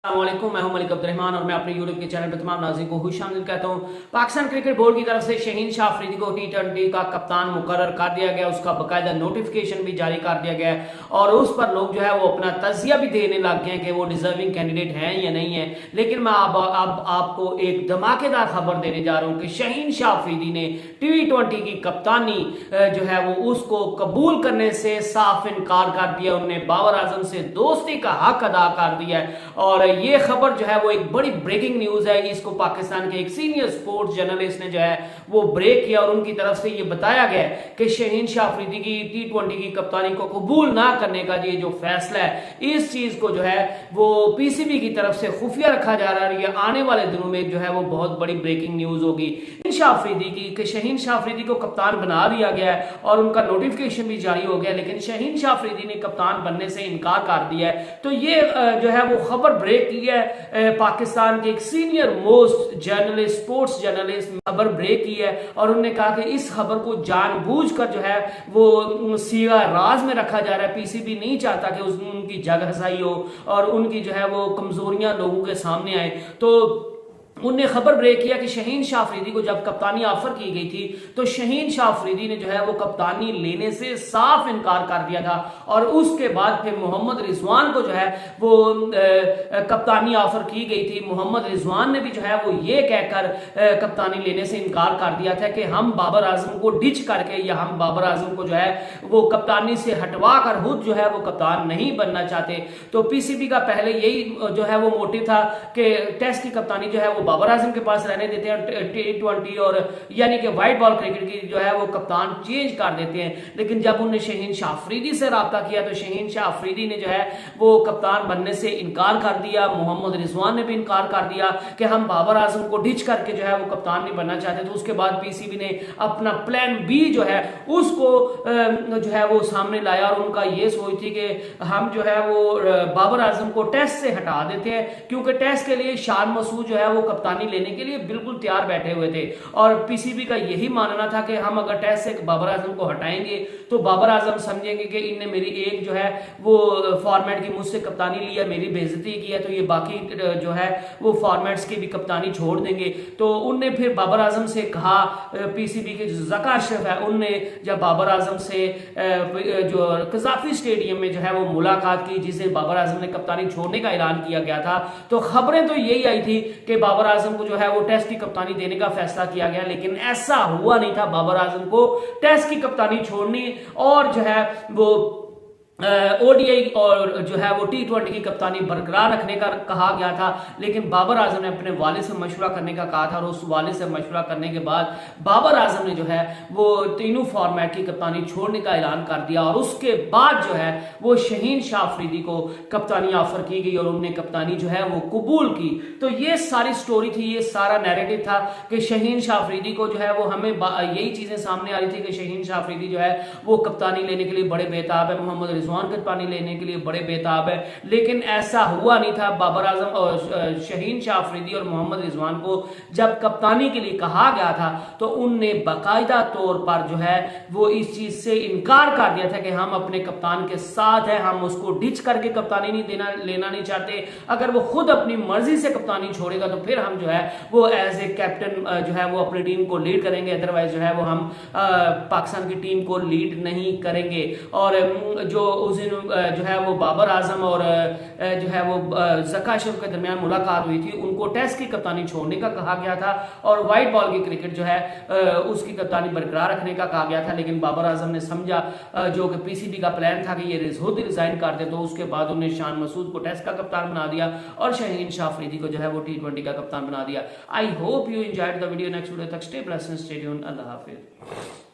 अस्सलामुअलैकुम, मैं हूं मलिक अब्दुर्रहमान और मैं अपने यूट्यूब के चैनल पर तमाम नाज़रीन को खुशामदीद कहता हूं। पाकिस्तान क्रिकेट बोर्ड की तरफ से शहीन शाह अफरीदी को T20 का कप्तान मुकर्रर कर दिया गया, उसका बाकायदा नोटिफिकेशन भी जारी कर दिया गया है और उस पर लोग जो है वो अपना तजिया भी देने लग गए हैं कि वो डिजर्विंग कैंडिडेट हैं या नहीं है। लेकिन मैं अब आपको एक धमाकेदार खबर देने जा रहा हूँ कि शहीन शाह अफरीदी ने T20 की कप्तानी जो है वो उसको कबूल करने से साफ इनकार कर दिया। उन्होंने बाबर आजम से दोस्ती का हक अदा कर दिया है और ये खबर जो है वो एक बड़ी ब्रेकिंग न्यूज है। इसको पाकिस्तान के एक सीनियर स्पोर्ट्स जर्नलिस्ट ने जो है वो ब्रेक किया और उनकी तरफ से ये बताया गया कि शहीन शाह अफरीदी की T20 की कप्तानी को कबूल ना करने का ये जो फैसला है, इस चीज को जो है वो पीसीबी की तरफ से खुफिया रखा जा रहा है। ये आने वाले दिनों में जो है वो बहुत बड़ी ब्रेकिंग न्यूज होगी शाह अफरीदी की कि शहीन शाह अफरीदी को कप्तान बना दिया गया है और उनका नोटिफिकेशन भी जारी हो गया, लेकिन शहीन शाह अफरीदी ने कप्तान बनने से इनकार कर दिया है। तो ये जो है वो खबर ब्रेक की है, पाकिस्तान के एक senior most journalist sports journalist खबर ब्रेक की है और उन्होंने कहा कि इस खबर को जानबूझकर जो है वो सीगा राज में रखा जा रहा है। पीसीबी नहीं चाहता कि उनकी जगहसाई हो और उनकी जो है वो कमजोरियां लोगों के सामने आए। तो उनने खबर ब्रेक किया कि शहीन शाह अफरीदी को जब कप्तानी ऑफर की गई थी तो शहीन शाह अफरीदी ने जो है वो कप्तानी लेने से साफ इनकार कर दिया था और उसके बाद फिर मोहम्मद रिजवान को जो है वो कप्तानी ऑफर की गई थी। मोहम्मद रिजवान ने भी जो है वो ये कहकर कप्तानी लेने से इनकार कर दिया था कि हम बाबर आजम को डिच करके या हम बाबर आजम को जो है वो कप्तानी से हटवा कर खुद जो है वो कप्तान नहीं बनना चाहते। तो पीसीबी का पहले यही जो है वो मोटिव था कि टेस्ट की कप्तानी जो है वो बाबर आजम के पास रहने देते हैं T20 और यानी कि व्हाइट बॉल क्रिकेट की जो है वो कप्तान चेंज कर देते हैं। लेकिन जब उन्होंने शहीन शाह अफरीदी से राब्ता किया तो शहीन शाह अफरीदी ने जो है वो कप्तान बनने से इनकार कर दिया। मोहम्मद रिजवान ने भी इनकार कर दिया कि हम बाबर आजम को डिच करके जो है वो कप्तान नहीं बनना चाहते। तो उसके बाद पीसीबी ने अपना प्लान बी जो है उसको जो है वो सामने लाया और उनका ये सोच थी कि हम जो है वो बाबर आजम को टेस्ट से हटा देते हैं, क्योंकि टेस्ट के लिए शान मसूद जो है वो कप्तानी लेने के लिए बिल्कुल तैयार बैठे हुए थे और पीसीबी का यही मानना था कि हम अगर टेस्ट से बाबर आजम को हटाएंगे तो बाबर आजम समझेंगे कि इनने मेरी एक जो है वो फॉर्मेट की मुझसे कप्तानी लिया, मेरी बेइज्जती की है, तो ये बाकी जो है वो फॉर्मेट्स की भी कप्तानी छोड़ देंगे। तो उनने फिर बाबर आजम से कहा, पीसीबी के जो ज़का अशरफ है उनने जब बाबर आजम से जो कजाफी स्टेडियम में जो है वो मुलाकात की जिसे बाबर आजम ने कप्तानी छोड़ने का ऐलान किया गया था, तो खबरें तो यही आई थी कि बाबर आजम को जो है वो टेस्ट की कप्तानी देने का फैसला किया गया, लेकिन ऐसा हुआ नहीं था। बाबर आजम को टेस्ट की कप्तानी छोड़नी और जो है वो ओडीआई और जो है वो T20 की कप्तानी बरकरार रखने का कहा गया था। लेकिन बाबर आजम ने अपने वालिद से मशवरा करने का कहा था और उस वालिद से मशवरा करने के बाद बाबर आजम ने जो है वो तीनों फॉर्मेट की कप्तानी छोड़ने का ऐलान कर दिया और उसके बाद जो है वो शहीन शाह अफरीदी को कप्तानी ऑफर की गई और उन्होंने कप्तानी जो है वो कबूल की। तो ये सारी स्टोरी थी, ये सारा नैरेटिव था कि शहीन शाह अफरीदी को जो है वो हमें यही चीजें सामने आ रही थी कि शहीन शाह अफरीदी जो है वो कप्तानी लेने के लिए बड़े बेताब है, मोहम्मद रिजवान कप्तानी लेने के लिए बड़े बेताब है, लेकिन ऐसा हुआ नहीं था। बाबर आजम और शहीन शाह अफरीदी और मोहम्मद रिजवान को जब कप्तानी के लिए कहा गया था तो उनने बाकायदा तौर पर जो है वो इस चीज से इनकार कर दिया था कि हम अपने कप्तान के साथ हैं, हम उसको डिच करके कप्तानी नहीं लेना नहीं चाहते। अगर वो खुद अपनी मर्जी से कप्तानी छोड़ेगा तो फिर हम जो है वो एज ए कैप्टन जो है वो अपनी टीम को लीड करेंगे, अदरवाइज जो है वो हम पाकिस्तान की टीम को लीड नहीं करेंगे। और जो उस दिन जो है वो बाबर आजम और जो है वो ज़का अशरफ के दरमियान मुलाकात हुई थी, उनको टेस्ट की कप्तानी छोड़ने का कहा गया था और व्हाइट बॉल की क्रिकेट जो है उसकी कप्तानी बरकरार रखने का कहा गया था। लेकिन बाबर आजम ने समझा जो कि पीसीबी का प्लान था कि ये खुद रिजाइन कर दे, तो उसके बाद उन्हें शान मसूद को टेस्ट का कप्तान बना दिया और शहीन शाह अफरीदी को जो है वो T20 का कप्तान बना दिया। I hope you enjoyed the video. Next video तक stay blessed and stay tuned. Allah Hafiz.